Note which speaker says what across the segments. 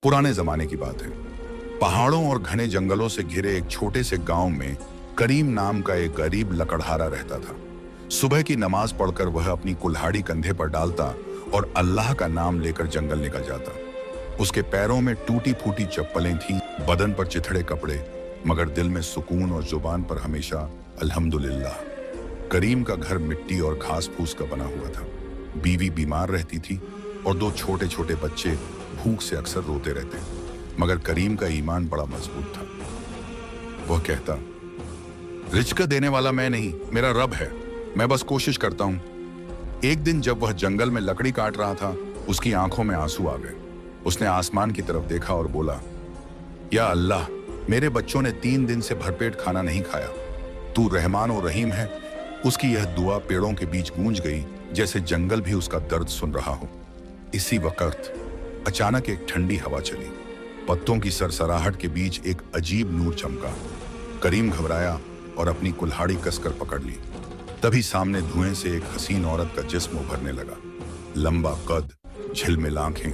Speaker 1: पुराने जमाने की बात है। पहाड़ों और घने जंगलों से घिरे एक छोटे से गांव में करीम नाम का एक गरीब लकड़हारा रहता था। सुबह की नमाज पढ़कर वह अपनी कुल्हाड़ी कंधे पर डालता और अल्लाह का नाम लेकर जंगल निकल जाता। उसके पैरों में टूटी फूटी चप्पलें थीं, बदन पर चिथड़े कपड़े, मगर दिल में सुकून और जुबान पर हमेशा अल्हम्दुलिल्लाह। करीम का घर मिट्टी और घास फूस का बना हुआ था। बीवी बीमार रहती थी और दो छोटे छोटे बच्चे भूख से अक्सर रोते रहते, मगर करीम का ईमान बड़ा मजबूत था। वह कहता, रिज़्क़ देने वाला मैं नहीं, मेरा रब है, मैं बस कोशिश करता हूं। एक दिन जब वह जंगल में लकड़ी काट रहा था, उसकी आंखों में आंसू आ गए। उसने आसमान की तरफ देखा और बोला, या अल्लाह, मेरे बच्चों ने 3 दिन से भरपेट खाना नहीं खाया। तू रहमान और रहीम है। उसकी यह दुआ पेड़ों के बीच गूंज गई, जैसे जंगल भी उसका दर्द सुन रहा हो। इसी वक्त अचानक एक ठंडी हवा चली। पत्तों की सरसराहट के बीच एक अजीब नूर चमका। करीम घबराया और अपनी कुल्हाड़ी कसकर पकड़ ली। तभी सामने धुएं से एक हसीन औरत का जिस्म उभरने लगा। लंबा कद, झिलमिल आंखें,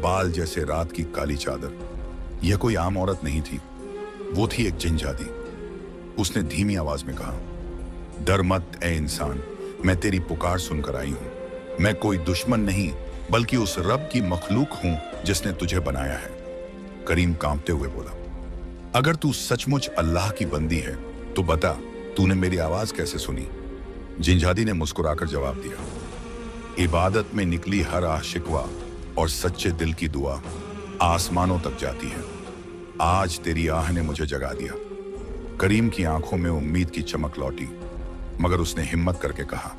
Speaker 1: बाल जैसे रात की काली चादर। यह कोई आम औरत नहीं थी, वो थी एक जिनजादी। उसने धीमी आवाज में कहा, डर मत ए इंसान, मैं तेरी पुकार सुनकर आई हूं। मैं कोई दुश्मन नहीं, बल्कि उस रब की मखलूक हूं जिसने तुझे बनाया है। करीम कांपते हुए बोला, अगर तू सचमुच अल्लाह की बंदी है तो बता, तूने मेरी आवाज कैसे सुनी? जिनजादी ने मुस्कुराकर जवाब दिया, इबादत में निकली हर आह शिकवा और सच्चे दिल की दुआ आसमानों तक जाती है। आज तेरी आह ने मुझे जगा दिया। करीम की आंखों में उम्मीद की चमक लौटी, मगर उसने हिम्मत करके कहा,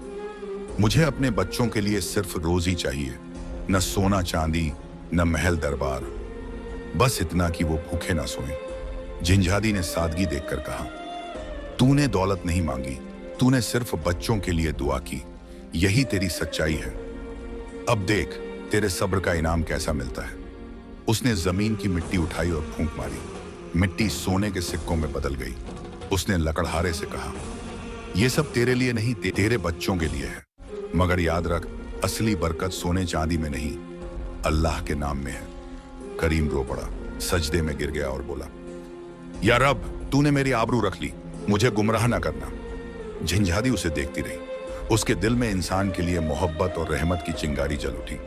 Speaker 1: मुझे अपने बच्चों के लिए सिर्फ रोजी चाहिए, न सोना चांदी, न महल दरबार, बस इतना कि वो भूखे ना सोएं। जिनजादी ने सादगी देखकर कहा, तूने दौलत नहीं मांगी, तूने सिर्फ बच्चों के लिए दुआ की, यही तेरी सच्चाई है। अब देख तेरे सब्र का इनाम कैसा मिलता है। उसने जमीन की मिट्टी उठाई और फूंक मारी। मिट्टी सोने के सिक्कों में बदल गई। उसने लकड़हारे से कहा, यह सब तेरे लिए नहीं, तेरे बच्चों के लिए है। मगर याद रख, असली बरकत सोने चांदी में नहीं, अल्लाह के नाम में है। करीम रो पड़ा, सजदे में गिर गया और बोला, या रब, तूने मेरी आबरू रख ली, मुझे गुमराह ना करना। जिनजादी उसे देखती रही। उसके दिल में इंसान के लिए मोहब्बत और रहमत की चिंगारी जल उठी।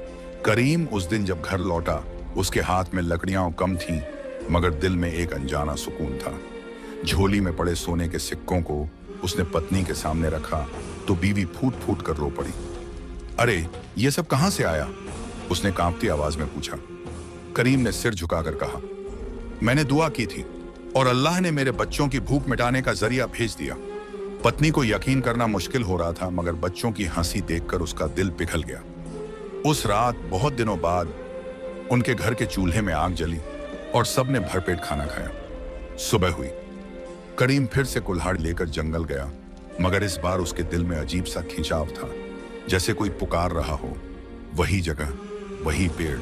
Speaker 1: करीम उस दिन जब घर लौटा, उसके हाथ में लकड़ियां कम थीं, मगर दिल में एक अनजाना सुकून था। झोली में पड़े सोने के सिक्कों को उसने पत्नी के सामने रखा तो बीवी फूट फूट कर रो पड़ी। अरे ये सब कहां से आया? उसने कांपती आवाज में पूछा। करीम ने सिर झुकाकर कहा, मैंने दुआ की थी और अल्लाह ने मेरे बच्चों की भूख मिटाने का जरिया भेज दिया। पत्नी को यकीन करना मुश्किल हो रहा था, मगर बच्चों की हंसी देखकर उसका दिल पिघल गया। उस रात बहुत दिनों बाद उनके घर के चूल्हे में आग जली और सबने भरपेट खाना खाया। सुबह हुई। करीम फिर से कुल्हाड़ी लेकर जंगल गया, मगर इस बार उसके दिल में अजीब सा खिंचाव था, जैसे कोई पुकार रहा हो। वही जगह, वही पेड़,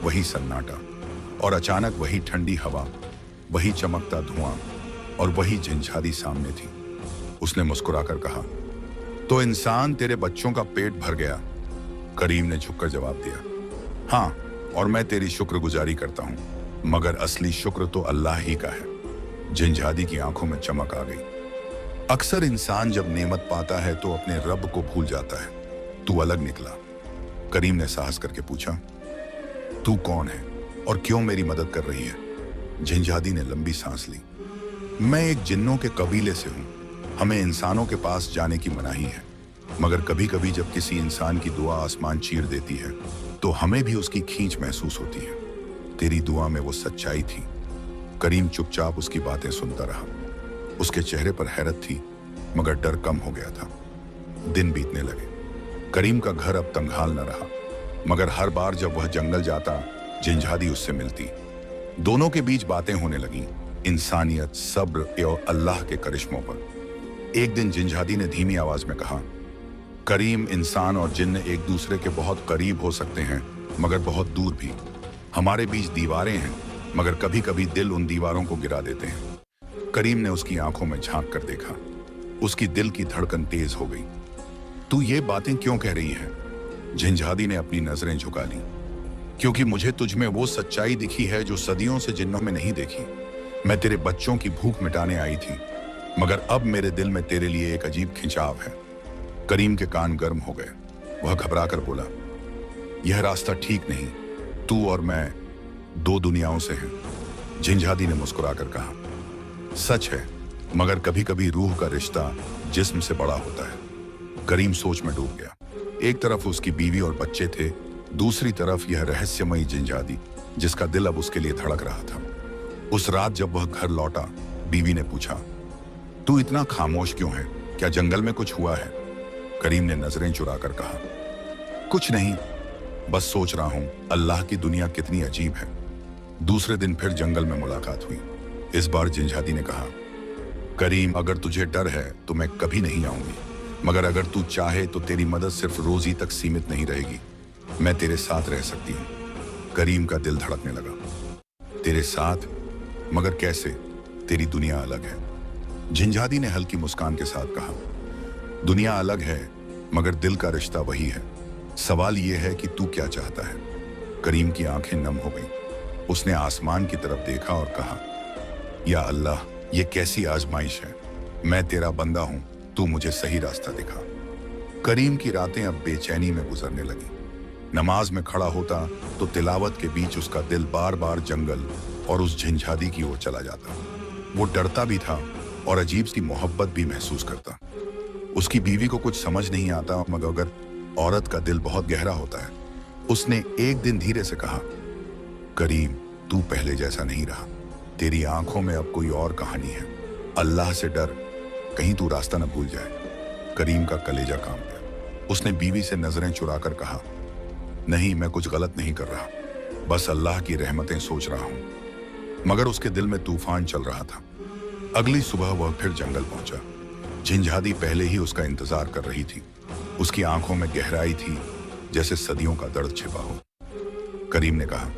Speaker 1: वही सन्नाटा, और अचानक वही ठंडी हवा, वही चमकता धुआं और वही जिनजादी सामने थी। उसने मुस्कुराकर कहा, तो इंसान, तेरे बच्चों का पेट भर गया? करीम ने झुककर जवाब दिया, हाँ, और मैं तेरी शुक्रगुजारी करता हूं, मगर असली शुक्र तो अल्लाह ही का है। जिनजादी की आंखों में चमक आ गई। अक्सर इंसान जब नेमत पाता है तो अपने रब को भूल जाता है। तू अलग निकला। करीम ने साहस करके पूछा, तू कौन है और क्यों मेरी मदद कर रही है? जिनजादी ने लंबी सांस ली। मैं एक जिन्नों के कबीले से हूं। हमें इंसानों के पास जाने की मनाही है, मगर कभी कभी जब किसी इंसान की दुआ आसमान चीर देती है तो हमें भी उसकी खींच महसूस होती है। तेरी दुआ में वो सच्चाई थी। करीम चुपचाप उसकी बातें सुनता रहा। उसके चेहरे पर हैरत थी, मगर डर कम हो गया था। दिन बीतने लगे। करीम का घर अब तंगहाल न रहा, मगर हर बार जब वह जंगल जाता, जिनजादी उससे मिलती। दोनों के बीच बातें होने लगीं, इंसानियत, सब्र और अल्लाह के करिश्मों पर। एक दिन जिनजादी ने धीमी आवाज में कहा, करीम, इंसान और जिन्न एक दूसरे के बहुत करीब हो सकते हैं, मगर बहुत दूर भी। हमारे बीच दीवारें हैं, मगर कभी कभी दिल उन दीवारों को गिरा देते हैं। करीम ने उसकी आंखों में झांक कर देखा। उसकी दिल की धड़कन तेज हो गई। तू ये बातें क्यों कह रही है? जिनजादी ने अपनी नजरें झुका ली। क्योंकि मुझे तुझ में वो सच्चाई दिखी है जो सदियों से जिन्नों में नहीं देखी। मैं तेरे बच्चों की भूख मिटाने आई थी, मगर अब मेरे दिल में तेरे लिए एक अजीब खिंचाव है। करीम के कान गर्म हो गए। वह घबरा कर बोला, यह रास्ता ठीक नहीं। तू और मैं दो दुनियाओं से हैं। झिंझादी ने मुस्कुराकर कहा, सच है, मगर कभी कभी रूह का रिश्ता जिस्म से बड़ा होता है। करीम सोच में डूब गया। एक तरफ उसकी बीवी और बच्चे थे, दूसरी तरफ यह रहस्यमयी झिंझादी जिसका दिल अब उसके लिए धड़क रहा था। उस रात जब वह घर लौटा, बीवी ने पूछा, तू इतना खामोश क्यों है? क्या जंगल में कुछ हुआ है? करीम ने नजरें चुराकर कहा, कुछ नहीं, बस सोच रहा हूं अल्लाह की दुनिया कितनी अजीब है। दूसरे दिन फिर जंगल में मुलाकात हुई। इस बार झिंझादी ने कहा, करीम, अगर तुझे डर है तो मैं कभी नहीं आऊंगी, मगर अगर तू चाहे तो तेरी मदद सिर्फ रोजी तक सीमित नहीं रहेगी। मैं तेरे साथ रह सकती हूँ। करीम का दिल धड़कने लगा। तेरे साथ? मगर कैसे? तेरी दुनिया अलग है। झिंझादी ने हल्की मुस्कान के साथ कहा, दुनिया अलग है, मगर दिल का रिश्ता वही है। सवाल यह है कि तू क्या चाहता है? करीम की आंखें नम हो गईं। उसने आसमान की तरफ देखा और कहा, या अल्लाह, ये कैसी आजमाइश है। मैं तेरा बंदा हूं, तू मुझे सही रास्ता दिखा। करीम की रातें अब बेचैनी में गुजरने लगी। नमाज में खड़ा होता तो तिलावत के बीच उसका दिल बार बार जंगल और उस झिंझादी की ओर चला जाता। वो डरता भी था और अजीब सी मोहब्बत भी महसूस करता। उसकी बीवी को कुछ समझ नहीं आता, मगर अगर औरत का दिल बहुत गहरा होता है। उसने एक दिन धीरे से कहा, करीम, तू पहले जैसा नहीं रहा। तेरी आंखों में अब कोई और कहानी है। अल्लाह से डर, कहीं तू रास्ता न भूल जाए। करीम का कलेजा कांप गया। उसने बीवी से नजरें चुराकर कहा, नहीं, मैं कुछ गलत नहीं कर रहा, बस अल्लाह की रहमतें सोच रहा हूं। मगर उसके दिल में तूफान चल रहा था। अगली सुबह वह फिर जंगल पहुंचा। झिंझादी पहले ही उसका इंतजार कर रही थी। उसकी आंखों में गहराई थी, जैसे सदियों का दर्द छिपा हो। करीम ने कहा,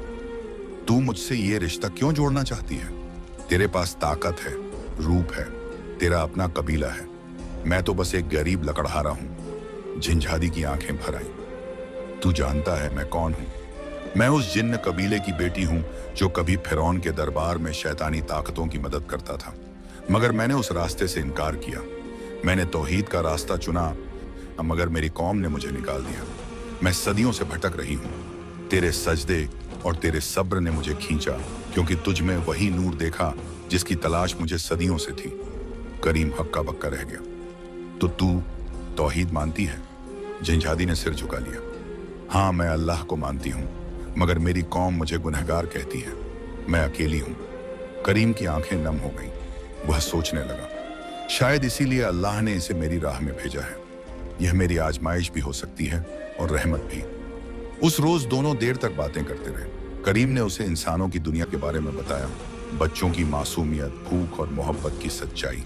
Speaker 1: तू मुझसे ये रिश्ता क्यों जोड़ना चाहती है? तेरे पास ताकत है, रूप है, तेरा अपना कबीला है। मैं तो बस एक गरीब लकड़हारा हूं। झिंझादी की आंखें भर आईं। तू जानता है मैं कौन हूं? मैं उस जिन्न कबीले की बेटी हूं जो कभी फिरौन के दरबार में शैतानी ताकतों की मदद करता था, मगर मैंने उस रास्ते से इनकार किया। मैंने तौहीद का रास्ता चुना, मगर मेरी कौम ने मुझे निकाल दिया। मैं सदियों से भटक रही हूं। तेरे सजदे और तेरे सब्र ने मुझे खींचा, क्योंकि तुझ में वही नूर देखा जिसकी तलाश मुझे सदियों से थी। करीम हक्का बक्का रह गया। तो तू तौहीद मानती है? झिंझादी ने सिर झुका लिया। हाँ, मैं अल्लाह को मानती हूँ, मगर मेरी कौम मुझे गुनहगार कहती है। मैं अकेली हूँ। करीम की आंखें नम हो गईं। वह सोचने लगा, शायद इसीलिए अल्लाह ने इसे मेरी राह में भेजा है। यह मेरी आजमाइश भी हो सकती है और रहमत भी। उस रोज दोनों देर तक बातें करते रहे। करीम ने उसे इंसानों की दुनिया के बारे में बताया, बच्चों की मासूमियत, भूख और मोहब्बत की सच्चाई।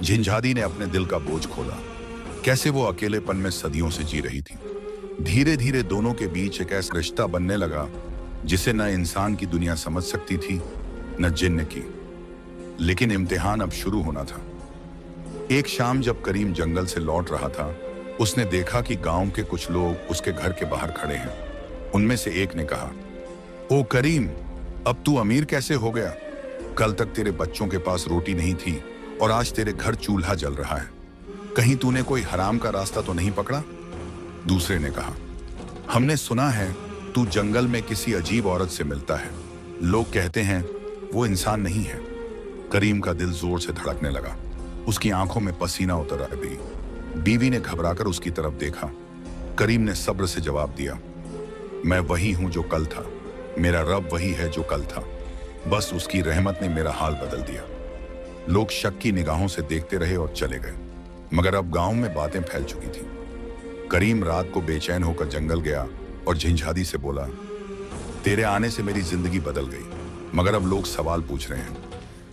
Speaker 1: झिंझादी ने अपने दिल का बोझ खोला, कैसे वो अकेलेपन में सदियों से जी रही थी। धीरे धीरे दोनों के बीच एक ऐसा रिश्ता बनने लगा जिसे न इंसान की दुनिया समझ सकती थी, न जिन्न की। लेकिन इम्तिहान अब शुरू होना था। एक शाम जब करीम जंगल से लौट रहा था, उसने देखा कि गांव के कुछ लोग उसके घर के बाहर खड़े हैं। उनमें से एक ने कहा, ओ करीम, अब तू अमीर कैसे हो गया? कल तक तेरे बच्चों के पास रोटी नहीं थी और आज तेरे घर चूल्हा जल रहा है। कहीं तूने कोई हराम का रास्ता तो नहीं पकड़ा? दूसरे ने कहा, हमने सुना है तू जंगल में किसी अजीब औरत से मिलता है। लोग कहते हैं वो इंसान नहीं है। करीम का दिल जोर से धड़कने लगा। उसकी आंखों में पसीना उतर आ गई। बीवी ने घबराकर उसकी तरफ देखा। करीम ने सब्र से जवाब दिया, मैं वही हूं जो कल था। मेरा रब वही है जो कल था। बस उसकी रहमत ने मेरा हाल बदल दिया। लोग शक की निगाहों से देखते रहे और चले गए, मगर अब गांव में बातें फैल चुकी थी। करीम रात को बेचैन होकर जंगल गया और झिंझादी से बोला, तेरे आने से मेरी जिंदगी बदल गई, मगर अब लोग सवाल पूछ रहे हैं।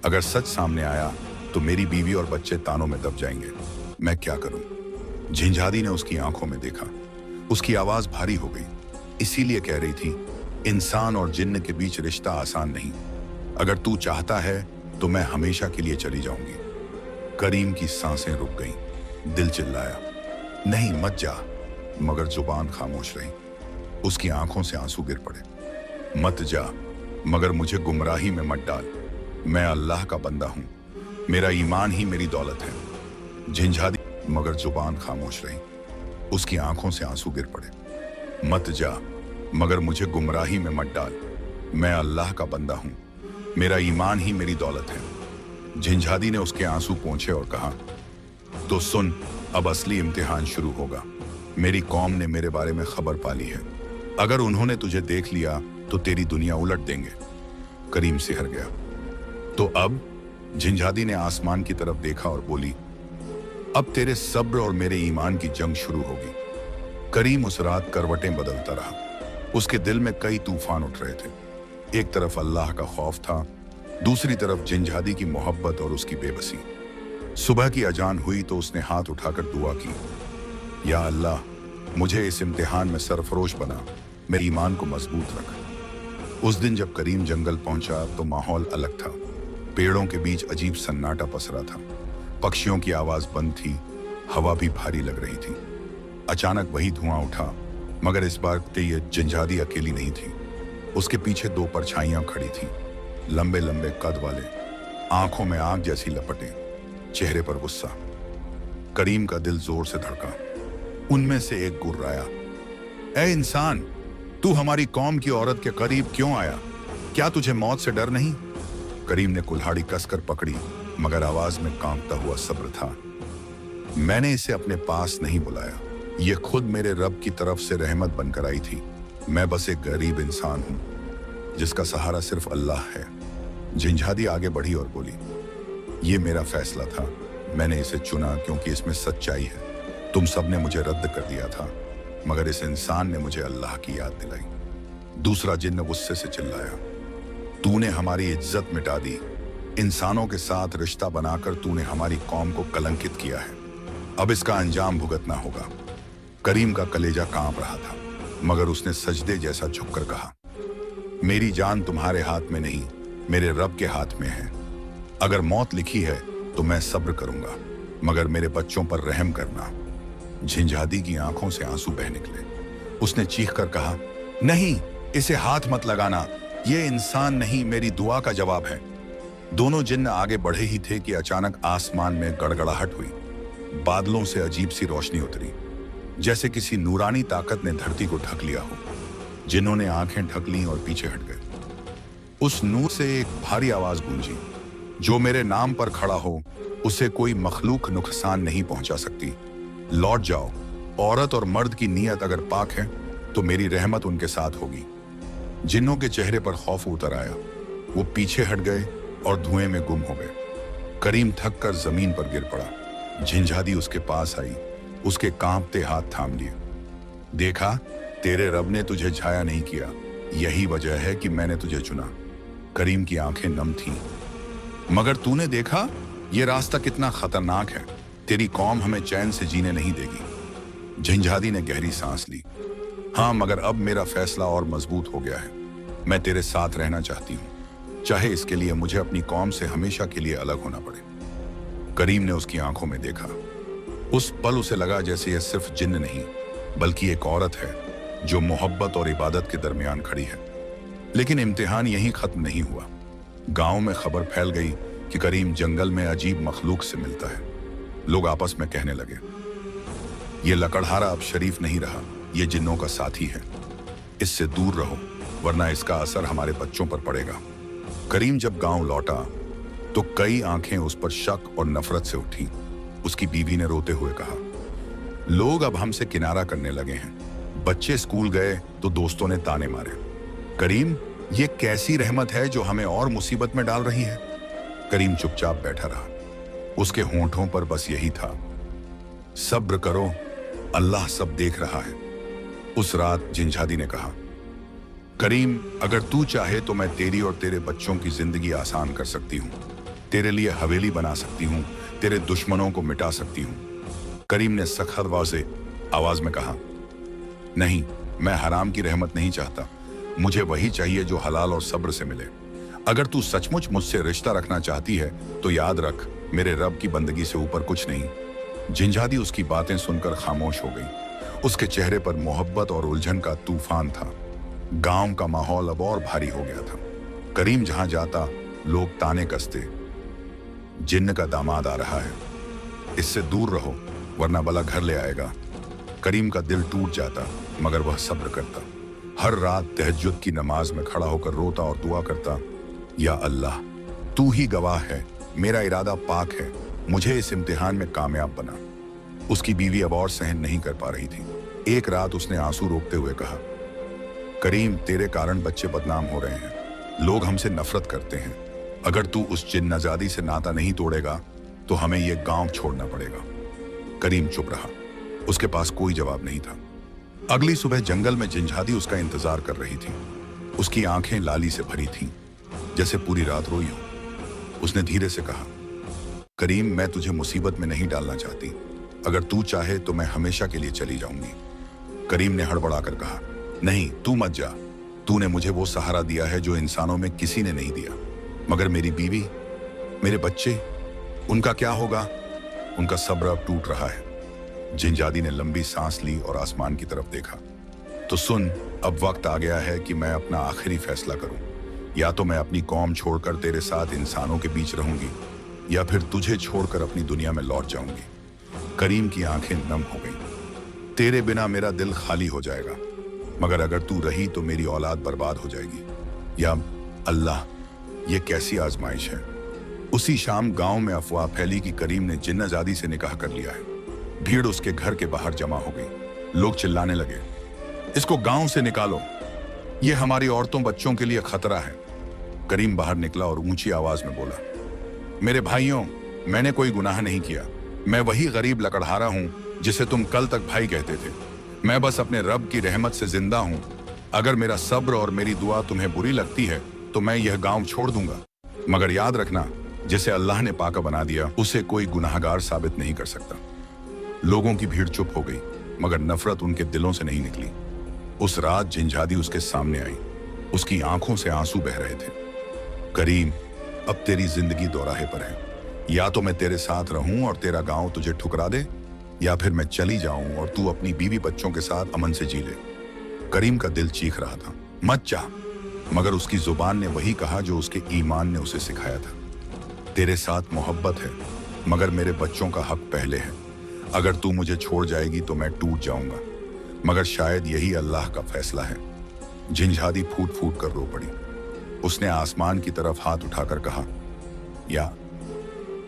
Speaker 1: अगर सच सामने आया तो मेरी बीवी और बच्चे तानों में दब जाएंगे। मैं क्या करूं? झिंझादी ने उसकी आंखों में देखा। उसकी आवाज भारी हो गई। इसीलिए कह रही थी, इंसान और जिन्न के बीच रिश्ता आसान नहीं। अगर तू चाहता है तो मैं हमेशा के लिए चली जाऊंगी। करीम की सांसें रुक गईं। दिल चिल्लाया, नहीं मत जा, मगर जुबान खामोश रही। उसकी आंखों से आंसू गिर पड़े। मत जा, मगर मुझे गुमराही में मत डाल। मैं अल्लाह का बंदा हूं, मेरा ईमान ही मेरी दौलत है। झिंझादी मगर जुबान खामोश रही। उसकी आंखों से आंसू गिर पड़े। मत जा, मगर मुझे गुमराही में मत डाल। मैं अल्लाह का बंदा हूं, मेरा ईमान ही मेरी दौलत है। झिंझादी ने उसके आंसू पोंछे और कहा, तो सुन, अब असली इम्तिहान शुरू होगा। मेरी कौम ने मेरे बारे में खबर पा ली है। अगर उन्होंने तुझे देख लिया तो तेरी दुनिया उलट देंगे। करीम सिहर गया। तो अब? झिंझादी ने आसमान की तरफ देखा और बोली, अब तेरे सब्र और मेरे ईमान की जंग शुरू होगी। करीम उस रात करवटें बदलता रहा। उसके दिल में कई तूफान उठ रहे थे। एक तरफ अल्लाह का खौफ था, दूसरी तरफ झिंझादी की मोहब्बत और उसकी बेबसी। सुबह की अजान हुई तो उसने हाथ उठाकर दुआ की, या अल्लाह, मुझे इस इम्तिहान में सरफरोश बना, मेरे ईमान को मजबूत रख। उस दिन जब करीम जंगल पहुंचा तो माहौल अलग था। पेड़ों के बीच अजीब सन्नाटा पसरा था। पक्षियों की आवाज बंद थी, हवा भी भारी लग रही थी। अचानक वही धुआं उठा, मगर इस बार ये झिंझादी अकेली नहीं थी। उसके पीछे दो परछाइयां खड़ी थीं, लंबे लंबे कद वाले, आंखों में आग जैसी लपटें, चेहरे पर गुस्सा। करीम का दिल जोर से धड़का। उनमें से एक गुर्राया, ए इंसान, तू हमारी कौम की औरत के करीब क्यों आया? क्या तुझे मौत से डर नहीं? करीम ने कुल्हाड़ी कसकर पकड़ी, मगर आवाज में कांपता हुआ सब्र था। मैंने इसे अपने पास नहीं बुलाया, ये खुद मेरे रब की तरफ से रहमत बनकर आई थी। मैं बस एक गरीब इंसान हूं, जिसका सहारा सिर्फ अल्लाह है। झिंझादी आगे बढ़ी और बोली, ये मेरा फैसला था। मैंने इसे चुना क्योंकि इसमें सच्चाई है। तुम सबने मुझे रद्द कर दिया था, मगर इस इंसान ने मुझे अल्लाह की याद दिलाई। दूसरा जिन्न गुस्से से चिल्लाया, तूने हमारी इज्जत मिटा दी। इंसानों के साथ रिश्ता बनाकर तूने हमारी कौम को कलंकित किया है। अब इसका अंजाम भुगतना होगा। करीम का कलेजा कांप रहा था, मगर उसने सजदे जैसा झुककर कहा, मेरी जान तुम्हारे हाथ में नहीं, मेरे रब के हाथ में है। अगर मौत लिखी है तो मैं सब्र करूंगा, मगर मेरे बच्चों पर रहम करना। झिंझादी की आंखों से आंसू बह निकले। उसने चीखकर कहा, नहीं, इसे हाथ मत लगाना। ये इंसान नहीं, मेरी दुआ का जवाब है। दोनों जिन्न आगे बढ़े ही थे कि अचानक आसमान में गड़गड़ाहट हुई। बादलों से अजीब सी रोशनी उतरी, जैसे किसी नूरानी ताकत ने धरती को ढक लिया हो। जिन्हों ने आंखें ढक लीं और पीछे हट गए। उस नूर से एक भारी आवाज गूंजी, जो मेरे नाम पर खड़ा हो, उसे कोई मखलूक नुकसान नहीं पहुंचा सकती। लौट जाओ। औरत और मर्द की नीयत अगर पाक है तो मेरी रहमत उनके साथ होगी। जिन्नों के चेहरे पर खौफ उतर आया। वो पीछे हट गए और धुएं में गुम हो गए। करीम थक कर जमीन पर गिर पड़ा। झिंझादी उसके पास आई, उसके कांपते हाथ थाम लिए। देखा, तेरे रब ने तुझे छाया नहीं किया, यही वजह है कि मैंने तुझे चुना। करीम की आंखें नम थीं। मगर तूने देखा, ये रास्ता कितना खतरनाक है। तेरी कौम हमें चैन से जीने नहीं देगी। झिंझादी ने गहरी सांस ली। हाँ, मगर अब मेरा फैसला और मजबूत हो गया है। मैं तेरे साथ रहना चाहती हूँ, चाहे इसके लिए मुझे अपनी कौम से हमेशा के लिए अलग होना पड़े। करीम ने उसकी आंखों में देखा। उस पल उसे लगा जैसे यह सिर्फ जिन्न नहीं, बल्कि एक औरत है जो मोहब्बत और इबादत के दरमियान खड़ी है। लेकिन इम्तिहान यहीं खत्म नहीं हुआ। गांव में खबर फैल गई कि करीम जंगल में अजीब मखलूक से मिलता है। लोग आपस में कहने लगे, ये लकड़हारा अब शरीफ नहीं रहा, ये जिन्नों का साथी है। इससे दूर रहो, वरना इसका असर हमारे बच्चों पर पड़ेगा। करीम जब गांव लौटा तो कई आंखें उस पर शक और नफरत से उठी। उसकी बीवी ने रोते हुए कहा, लोग अब हमसे किनारा करने लगे हैं। बच्चे स्कूल गए तो दोस्तों ने ताने मारे। करीम, ये कैसी रहमत है जो हमें और मुसीबत में डाल रही है? करीम चुपचाप बैठा रहा। उसके होंठों पर बस यही था, सब्र करो, अल्लाह सब देख रहा है। उस रात झिंझादी ने कहा, करीम, अगर तू चाहे तो मैं तेरी और तेरे बच्चों की जिंदगी आसान कर सकती हूँ। तेरे लिए हवेली बना सकती हूँ, तेरे दुश्मनों को मिटा सकती हूँ। करीम ने सख्त वाज़े आवाज में कहा, नहीं, मैं हराम की रहमत नहीं चाहता। मुझे वही चाहिए जो हलाल और सब्र से मिले। अगर तू सचमुच मुझसे रिश्ता रखना चाहती है तो याद रख, मेरे रब की बंदगी से ऊपर कुछ नहीं। झिंझादी उसकी बातें सुनकर खामोश हो गई। उसके चेहरे पर मोहब्बत और उलझन का तूफान था। गांव का माहौल अब और भारी हो गया था। करीम जहां जाता लोग ताने कसते, जिन्न का दामाद आ रहा है, इससे दूर रहो वरना बला घर ले आएगा। करीम का दिल टूट जाता मगर वह सब्र करता। हर रात तहज्जुद की नमाज में खड़ा होकर रोता और दुआ करता, या अल्लाह तू ही गवाह है, मेरा इरादा पाक है, मुझे इस इम्तिहान में कामयाब बना। उसकी बीवी अब और सहन नहीं कर पा रही थी। एक रात उसने आंसू रोकते हुए कहा, करीम तेरे कारण बच्चे बदनाम हो रहे हैं, लोग हमसे नफरत करते हैं। अगर तू उस जिन्नजादी से नाता नहीं तोड़ेगा तो हमें यह गांव छोड़ना पड़ेगा। करीम चुप रहा, उसके पास कोई जवाब नहीं था। अगली सुबह जंगल में जिन्जादी उसका इंतजार कर रही थी। उसकी आंखें लाली से भरी थीं, जैसे पूरी रात रोई हो। उसने धीरे से कहा, करीम मैं तुझे मुसीबत में नहीं डालना चाहती, अगर तू चाहे तो मैं हमेशा के लिए चली जाऊंगी। करीम ने हड़बड़ाकर कहा, नहीं तू मत जा, तूने मुझे वो सहारा दिया है जो इंसानों में किसी ने नहीं दिया। मगर मेरी बीवी, मेरे बच्चे, उनका क्या होगा? उनका सब्र अब टूट रहा है। जिन्जादी ने लंबी सांस ली और आसमान की तरफ देखा। तो सुन, अब वक्त आ गया है कि मैं अपना आखिरी फैसला करूं। या तो मैं अपनी कौम छोड़कर तेरे साथ इंसानों के बीच रहूंगी, या फिर तुझे छोड़कर अपनी दुनिया में लौट जाऊंगी। करीम की आंखें नम हो गईं। तेरे बिना मेरा दिल खाली हो जाएगा, मगर अगर तू रही तो मेरी औलाद बर्बाद हो जाएगी। या अल्लाह, ये कैसी आजमाइश है। उसी शाम गांव में अफवाह फैली कि करीम ने जिन्नजादी से निकाह कर लिया है। भीड़ उसके घर के बाहर जमा हो गई। लोग चिल्लाने लगे, इसको गांव से निकालो, ये हमारी औरतों बच्चों के लिए खतरा है। करीम बाहर निकला और ऊंची आवाज में बोला, मेरे भाइयों, मैंने कोई गुनाह नहीं किया। मैं वही गरीब लकड़हारा हूं जिसे तुम कल तक भाई कहते थे। मैं बस अपने रब की रहमत से जिंदा हूं। अगर मेरा सब्र और मेरी दुआ तुम्हें बुरी लगती है तो मैं यह गांव छोड़ दूंगा, मगर याद रखना, जिसे अल्लाह ने पाका बना दिया उसे कोई गुनाहगार साबित नहीं कर सकता। लोगों की भीड़ चुप हो गई, मगर नफरत उनके दिलों से नहीं निकली। उस रात जिन्जादी उसके सामने आई। उसकी आंखों से आंसू बह रहे थे। करीम, अब तेरी जिंदगी दोराहे पर है। या तो मैं तेरे साथ रहूं और तेरा गांव तुझे ठुकरा दे, या फिर मैं चली जाऊं और तू अपनी बीवी बच्चों के साथ अमन से जी ले। करीम का दिल चीख रहा था, मत जा, मगर उसकी जुबान ने वही कहा जो उसके ईमान ने उसे सिखाया था। तेरे साथ मोहब्बत है, मगर मेरे बच्चों का हक पहले है। अगर तू मुझे छोड़ जाएगी तो मैं टूट जाऊंगा, मगर शायद यही अल्लाह का फैसला है। जिन्जादी फूट फूट कर रो पड़ी। उसने आसमान की तरफ हाथ उठाकर कहा, या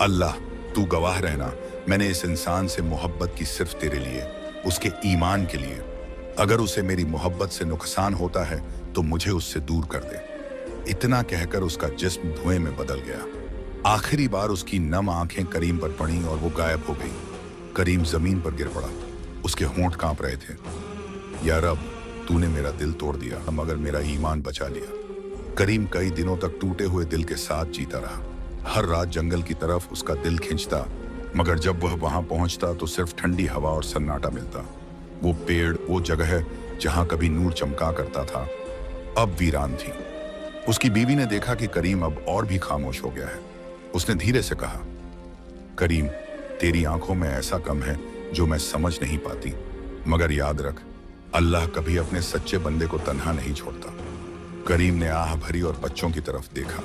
Speaker 1: अल्लाह तू गवाह रहना, मैंने इस इंसान से मोहब्बत की सिर्फ तेरे लिए, उसके ईमान के लिए। अगर उसे मेरी मोहब्बत से नुकसान होता है तो मुझे उससे दूर कर दे। इतना कहकर उसका जिस्म धुएं में बदल गया। आखिरी बार उसकी नम आंखें करीम पर पड़ी और वो गायब हो गई। करीम जमीन पर गिर पड़ा। उसके होंठ कांप रहे थे। या रब, तूने मेरा दिल तोड़ दिया मगर मेरा ईमान बचा लिया। करीम कई दिनों तक टूटे हुए दिल के साथ जीता रहा। हर रात जंगल की तरफ उसका दिल खिंचता, मगर जब वह वहां पहुंचता तो सिर्फ ठंडी हवा और सन्नाटा मिलता। वो पेड़, वो जगह जहां कभी नूर चमका करता था, अब वीरान थी। उसकी बीवी ने देखा कि करीम अब और भी खामोश हो गया है। उसने धीरे से कहा, करीम, तेरी आंखों में ऐसा कम है जो मैं समझ नहीं पाती, मगर याद रख, अल्लाह कभी अपने सच्चे बंदे को तन्हा नहीं छोड़ता। करीम ने आह भरी और बच्चों की तरफ देखा।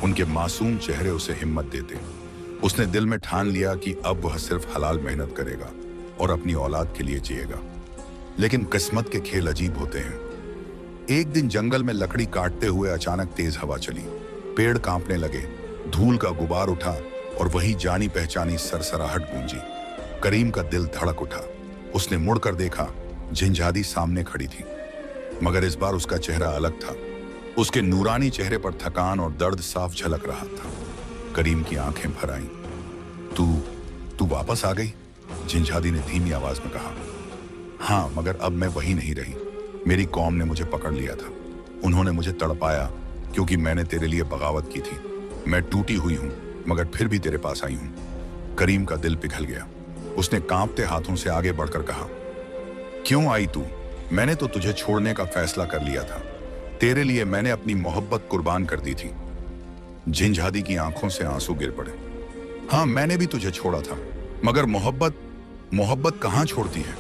Speaker 1: उनके मासूम चेहरे उसे हिम्मत देते। उसने दिल में ठान लिया कि अब वह सिर्फ हलाल मेहनत करेगा और अपनी औलाद के लिए जिएगा। लेकिन किस्मत के खेल अजीब होते हैं। एक दिन जंगल में लकड़ी काटते हुए अचानक तेज हवा चली। पेड़ कांपने लगे, धूल का गुबार उठा और वही जानी पहचानी सरसराहट गूंजी। करीम का दिल धड़क उठा। उसने मुड़कर देखा, जिन्जादी सामने खड़ी थी, मगर इस बार उसका चेहरा अलग था। उसके नूरानी चेहरे पर थकान और दर्द साफ झलक रहा था। करीम की आंखें भर आईं। तू वापस आ गई? जिन्जादी ने धीमी आवाज में कहा। हाँ, मगर अब मैं वही नहीं रही। मेरी कौम ने मुझे पकड़ लिया था। उन्होंने मुझे तड़पाया क्योंकि मैंने तेरे लिए बगावत की थी। मैं टूटी हुई हूं, मगर फिर भी तेरे पास आई हूं। करीम का दिल पिघल गया। उसने कांपते हाथों से आगे बढ़कर कहा, क्यों आई तू? मैंने तो तुझे छोड़ने का फैसला कर लिया था। तेरे लिए मैंने अपनी मोहब्बत कुर्बान कर दी थी। जिन्जादी की आंखों से आंसू गिर पड़े। हाँ, मैंने भी तुझे छोड़ा था, मगर मोहब्बत कहां छोड़ती है?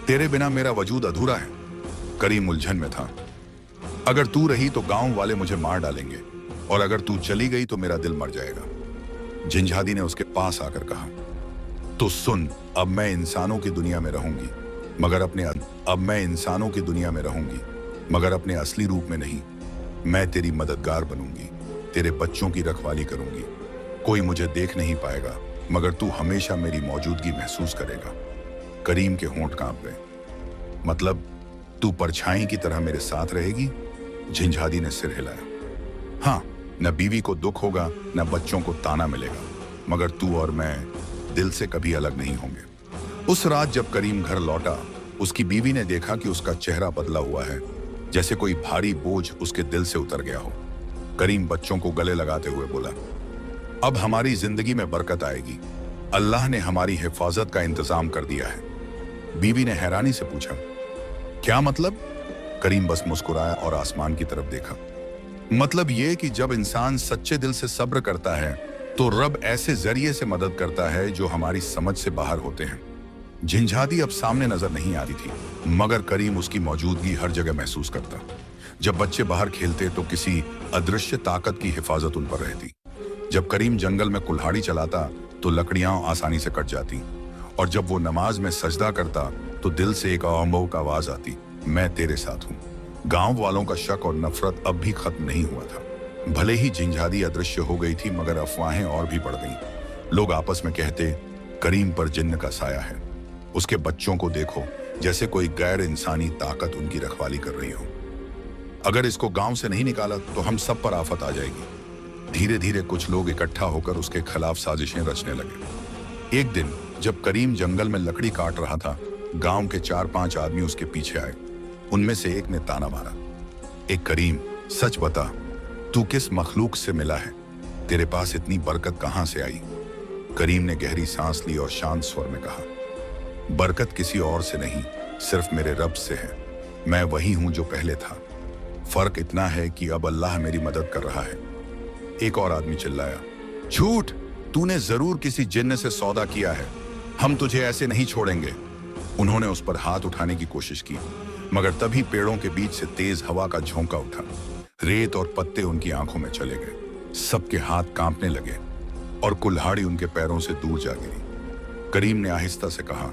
Speaker 1: तेरे बिना मेरा वजूद अधूरा है। करीम उलझन में था। अगर तू रही तो गांव वाले मुझे मार डालेंगे, और अगर तू चली गई तो मेरा दिल मर जाएगा। झंझादी ने उसके पास आकर कहा, तो सुन, अब मैं इंसानों की दुनिया में रहूंगी, मगर अपने असली रूप में नहीं। मैं तेरी मददगार बनूंगी, तेरे बच्चों की रखवाली करूंगी। कोई मुझे देख नहीं पाएगा, मगर तू हमेशा मेरी मौजूदगी महसूस करेगा। करीम के होंठ कांप गए। मतलब तू परछाई की तरह मेरे साथ रहेगी? झंझादी ने सिर हिलाया। हाँ, न बीवी को दुख होगा, न बच्चों को ताना मिलेगा, मगर तू और मैं दिल से कभी अलग नहीं होंगे। उस रात जब करीम घर लौटा, उसकी बीवी ने देखा कि उसका चेहरा बदला हुआ है, जैसे कोई भारी बोझ उसके दिल से उतर गया हो। करीम बच्चों को गले लगाते हुए बोला, अब हमारी जिंदगी में बरकत आएगी। अल्लाह ने हमारी हिफाजत का इंतजाम कर दिया है। बीवी ने हैरानी से पूछा, क्या मतलब? करीम बस मुस्कुराया और आसमान की तरफ देखा। मतलब ये कि जब इंसान सच्चे दिल से सब्र करता है तो रब ऐसे जरिए से मदद करता है जो हमारी समझ से बाहर होते हैं। झंझादी अब सामने नजर नहीं आती थी, मगर करीम उसकी मौजूदगी हर जगह महसूस करता। जब बच्चे बाहर खेलते तो किसी अदृश्य ताकत की हिफाजत उन पर रहती। जब करीम जंगल में कुल्हाड़ी चलाता तो लकड़ियां आसानी से कट जाती, और जब वो नमाज में सजदा करता तो दिल से एक अमोक आवाज आती, मैं तेरे साथ हूँ। गांव वालों का शक और नफरत अब भी खत्म नहीं हुआ था। भले ही झंझादी अदृश्य हो गई थी, मगर अफवाहें और भी बढ़ गईं। लोग आपस में कहते, करीम पर जिन्न का साया है। उसके बच्चों को देखो, जैसे कोई गैर इंसानी ताकत उनकी रखवाली कर रही हो। अगर इसको गांव से नहीं निकाला तो हम सब पर आफत आ जाएगी। धीरे धीरे कुछ लोग इकट्ठा होकर उसके खिलाफ साजिशें रचने लगे। एक दिन जब करीम जंगल में लकड़ी काट रहा था, गांव के 4-5 आदमी उसके पीछे आए। उनमें से एक ने ताना मारा, एक करीम, सच बता, तू किस मखलूक से मिला है? तेरे पास इतनी बरकत कहां से आई? करीम ने गहरी सांस ली और शांत स्वर में कहा, बरकत किसी और से नहीं, सिर्फ मेरे रब से है। मैं वही हूं जो पहले था। फर्क इतना है कि अब अल्लाह मेरी मदद कर रहा है। एक और आदमी चिल्लाया, झूठ, तूने जरूर किसी जिन्न से सौदा किया है। हम तुझे ऐसे नहीं छोड़ेंगे। उन्होंने उस पर हाथ उठाने की कोशिश की, मगर तभी पेड़ों के बीच से तेज हवा का झोंका उठा। रेत और पत्ते उनकी आंखों में चले गए। सबके हाथ कांपने लगे और कुल्हाड़ी उनके पैरों से दूर जा गिरी। करीम ने आहिस्ता से कहा,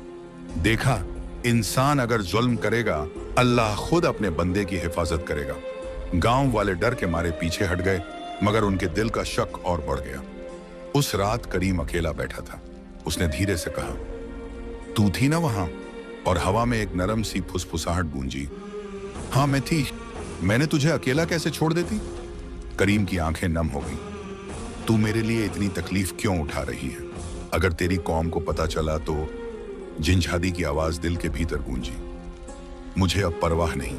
Speaker 1: देखा, इंसान अगर जुल्म करेगा, अल्लाह खुद अपने बंदे की हिफाजत करेगा। गांव वाले डर के मारे पीछे हट गए, मगर उनके दिल का शक और बढ़ गया। उस रात करीम अकेला बैठा था। उसने धीरे से कहा, तू थी ना वहां? और हवा में एक नरम सी फुसफुसाहट गूंजी। हाँ, मैं थी। मैंने तुझे अकेला कैसे छोड़ देती? करीम की आंखें नम हो गईं। तू मेरे लिए इतनी तकलीफ क्यों उठा रही है? अगर तेरी कौम को पता चला तो? झंझादी की आवाज दिल के भीतर गूंजी। मुझे अब परवाह नहीं।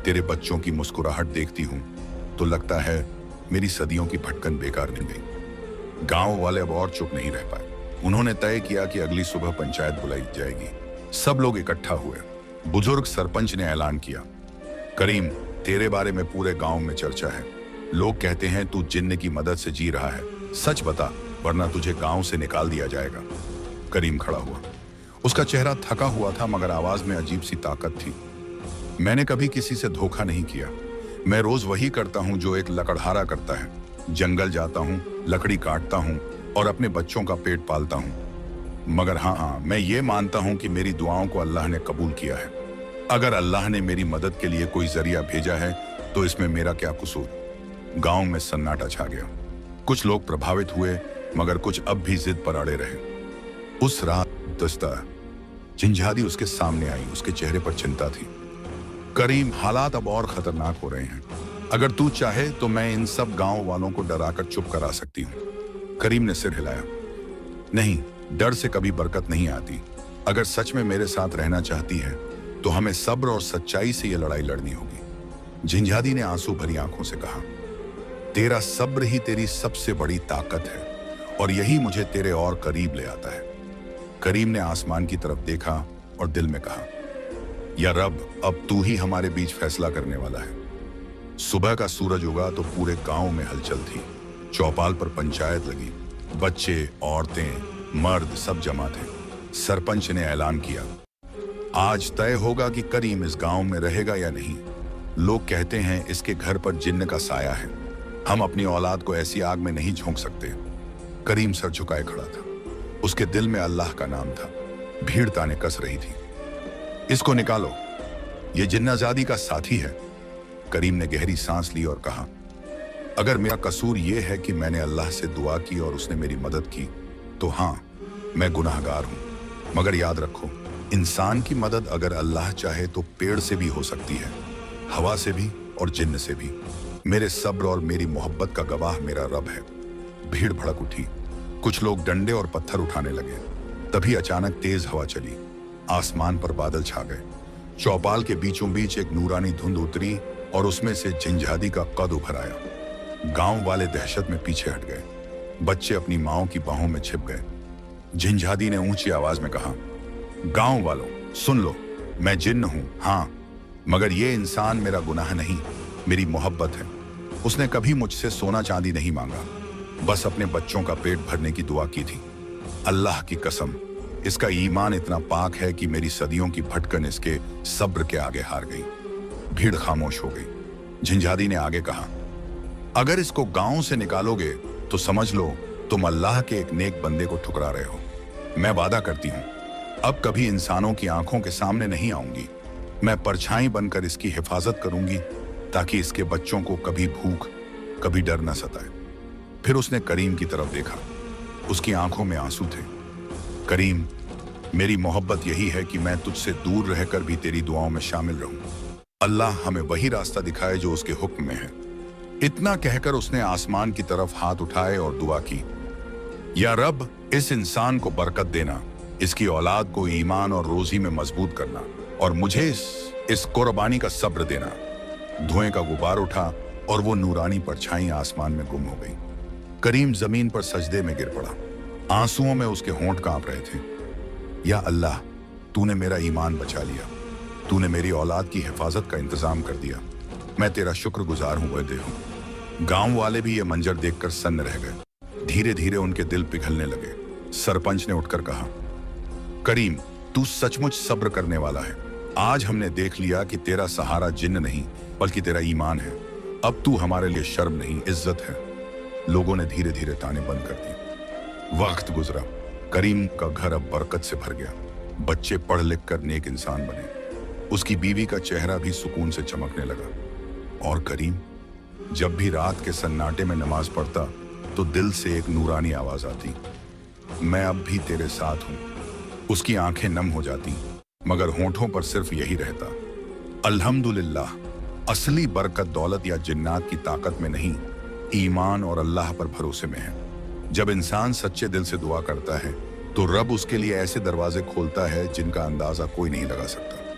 Speaker 1: तेरे बच्चों की मुस्कुराहट देखती हूं तो लगता है मेरी सदियों की भटकन बेकार नहीं गई। गांव वाले अब और चुप नहीं रह पाए। उन्होंने तय किया कि अगली सुबह पंचायत बुलाई जाएगी। सब लोग इकट्ठा हुए। बुजुर्ग सरपंच ने ऐलान किया, करीम, तेरे बारे में पूरे गांव में चर्चा है। लोग कहते हैं तू जिन्न की मदद से जी रहा है। सच बता, वरना तुझे गांव से निकाल दिया जाएगा। करीम खड़ा हुआ। उसका चेहरा थका हुआ था, मगर आवाज में अजीब सी ताकत थी। मैंने कभी किसी से धोखा नहीं किया। मैं रोज वही करता हूं जो एक लकड़हारा करता है। जंगल जाता हूं, लकड़ी काटता हूं और अपने बच्चों का पेट पालता हूं। मगर हाँ, मैं ये मानता हूं कि मेरी दुआओं को अल्लाह ने कबूल किया है। अगर अल्लाह ने मेरी मदद के लिए कोई जरिया भेजा है तो इसमें मेरा क्या कसूर? गांव में सन्नाटा छा गया। कुछ लोग प्रभावित हुए, मगर कुछ अब भी जिद पर अड़े रहे। उस रात दस्ता झंझादी उसके सामने आई। उसके चेहरे पर चिंता थी। करीम, हालात अब और खतरनाक हो रहे हैं। अगर तू चाहे तो मैं इन सब गांव वालों को डराकर चुप करा सकती हूँ। करीम ने सिर हिलाया। नहीं, डर से कभी बरकत नहीं आती। अगर सच में मेरे साथ रहना चाहती है तो हमें सब्र और सच्चाई से यह लड़ाई लड़नी होगी। झंझादी ने आंसू भरी आंखों से कहा, तेरा सब्र ही तेरी सबसे बड़ी ताकत है और यही मुझे तेरे और करीब ले आता है। करीम ने आसमान की तरफ देखा और दिल में कहा, या रब, अब तू ही हमारे बीच फैसला करने वाला है। सुबह का सूरज उगा तो पूरे गांव में हलचल थी। चौपाल पर पंचायत लगी। बच्चे, औरतें, मर्द सब जमा थे। सरपंच ने ऐलान किया, आज तय होगा कि करीम इस गांव में रहेगा या नहीं। लोग कहते हैं इसके घर पर जिन्न का साया है, हम अपनी औलाद को ऐसी आग में नहीं झोंक सकते। करीम सर झुकाए खड़ा था, उसके दिल में अल्लाह का नाम था। भीड़ ताने कस रही थी, इसको निकालो, ये जिन्नाजादी का साथी है। करीम ने गहरी सांस ली और कहा, अगर मेरा कसूर यह है कि मैंने अल्लाह से दुआ की और उसने मेरी मदद की, तो हाँ, मैं गुनाहगार हूं। मगर याद रखो, इंसान की मदद अगर अल्लाह चाहे तो पेड़ से भी हो सकती है, हवा से भी और जिन्न से भी। मेरे सब्र और मेरी मोहब्बत का गवाह मेरा रब है। भीड़ भड़क उठी, कुछ लोग डंडे और पत्थर उठाने लगे। तभी अचानक तेज हवा चली, आसमान पर बादल छा गए। चौपाल के बीचों बीच एक नूरानी धुंध उतरी और उसमें से झंझादी का कद उभर आया। गांव वाले दहशत में पीछे हट गए, बच्चे अपनी माओं की बाहों में छिप गए। झंझादी ने ऊंची आवाज में कहा, गांव वालों सुन लो, मैं जिन्न हूं, हाँ, मगर ये इंसान मेरा गुनाह नहीं, मेरी मोहब्बत है। उसने कभी मुझसे सोना चांदी नहीं मांगा, बस अपने बच्चों का पेट भरने की दुआ की थी। अल्लाह की कसम, इसका ईमान इतना पाक है कि मेरी सदियों की भटकन इसके सब्र के आगे हार गई। भीड़ खामोश हो गई। झंझादी ने आगे कहा, अगर इसको गांव से निकालोगे तो समझ लो तुम अल्लाह के एक नेक बंदे को ठुकरा रहे हो। मैं वादा करती हूं, अब कभी इंसानों की आंखों के सामने नहीं आऊंगी। मैं परछाई बनकर इसकी हिफाजत करूंगी ताकि इसके बच्चों को कभी भूख, कभी डर न सताए। फिर उसने करीम की तरफ देखा, उसकी आंखों में आंसू थे। करीम, मेरी मोहब्बत यही है कि मैं तुझसे दूर रहकर भी तेरी दुआओं में शामिल रहूं। अल्लाह हमें वही रास्ता दिखाए जो उसके हुक्म में है। इतना कहकर उसने आसमान की तरफ हाथ उठाए और दुआ की, या रब, इस इंसान को बरकत देना, इसकी औलाद को ईमान और रोजी में मजबूत करना, और मुझे इस कुर्बानी का सब्र देना। धुएं का गुबार उठा और वो नूरानी परछाई आसमान में गुम हो गई। करीम जमीन पर सजदे में गिर पड़ा, आंसुओं में उसके होंठ कांप रहे थे। या अल्लाह, तूने मेरा ईमान बचा लिया, तूने मेरी औलाद की हिफाजत का इंतजाम कर दिया। मैं तेरा शुक्रगुजार हूं वह देव। गांव वाले भी ये मंजर देखकर सन्न रह गए। धीरे धीरे उनके दिल पिघलने लगे। सरपंच ने उठकर कहा, करीम, तू सचमुच सब्र करने वाला है। आज हमने देख लिया कि तेरा सहारा जिन्न नहीं बल्कि तेरा ईमान है। अब तू हमारे लिए शर्म नहीं, इज्जत है। लोगों ने धीरे धीरे ताने बंद कर दिए। वक्त गुजरा, करीम का घर अब बरकत से भर गया। बच्चे पढ़ लिख कर नेक इंसान बने। उसकी बीवी का चेहरा भी सुकून से चमकने लगा। और करीम जब भी रात के सन्नाटे में नमाज पढ़ता तो दिल से एक नूरानी आवाज आती, मैं अब भी तेरे साथ हूं। उसकी आंखें नम हो जाती, मगर होंठों पर सिर्फ यही रहता, अल्हम्दुलिल्लाह। असली बरकत दौलत या जिन्नात की ताकत में नहीं, ईमान और अल्लाह पर भरोसे में है। जब इंसान सच्चे दिल से दुआ करता है तो रब उसके लिए ऐसे दरवाजे खोलता है जिनका अंदाजा कोई नहीं लगा सकता।